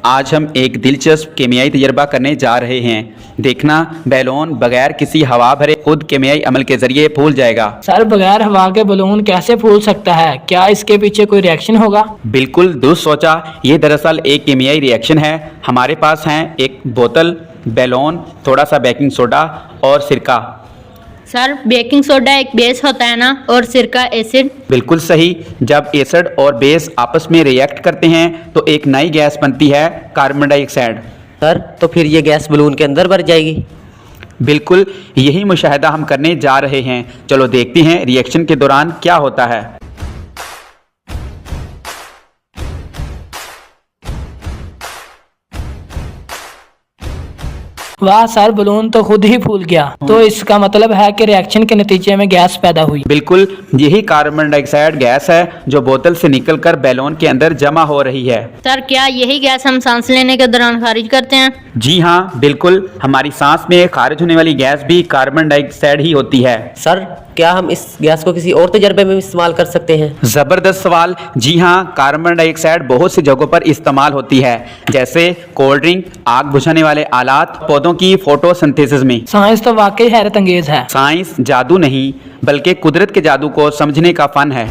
आज हम एक दिलचस्प केमियाई तजर्बा करने जा रहे हैं। देखना, बैलून बगैर किसी हवा भरे खुद केमियाई अमल के जरिए फूल जाएगा। सर, बगैर हवा के बलून कैसे फूल सकता है? क्या इसके पीछे कोई रिएक्शन होगा? बिल्कुल दुरुस्त सोचा, ये दरअसल एक केमियाई रिएक्शन है। हमारे पास हैं एक बोतल, बैलून, थोड़ा सा बेकिंग सोडा और सिरका। सर, बेकिंग सोडा एक बेस होता है ना, और सिरका एसिड? बिल्कुल सही। जब एसिड और बेस आपस में रिएक्ट करते हैं तो एक नई गैस बनती है, कार्बन डाइऑक्साइड। सर, तो फिर ये गैस बलून के अंदर भर जाएगी? बिल्कुल, यही मुशाहिदा हम करने जा रहे हैं। चलो देखते हैं रिएक्शन के दौरान क्या होता है। वाह सर, बलून तो खुद ही फूल गया। तो इसका मतलब है कि रिएक्शन के नतीजे में गैस पैदा हुई। बिल्कुल, यही कार्बन डाइऑक्साइड गैस है जो बोतल से निकलकर बैलून के अंदर जमा हो रही है। सर, क्या यही गैस हम सांस लेने के दौरान खारिज करते हैं? जी हाँ, बिल्कुल। हमारी सांस में खारिज होने वाली गैस भी कार्बन डाइऑक्साइड ही होती है। सर, क्या हम इस गैस को किसी और तजर्बे में इस्तेमाल कर सकते हैं? जबरदस्त सवाल। जी हाँ, कार्बन डाइऑक्साइड बहुत सी जगहों पर इस्तेमाल होती है, जैसे कोल्ड ड्रिंक, आग बुझाने वाले आलात, पौधों की फोटोसिंथेसिस में। साइंस तो वाकई हैरत अंगेज है। साइंस जादू नहीं, बल्कि कुदरत के जादू को समझने का फन है।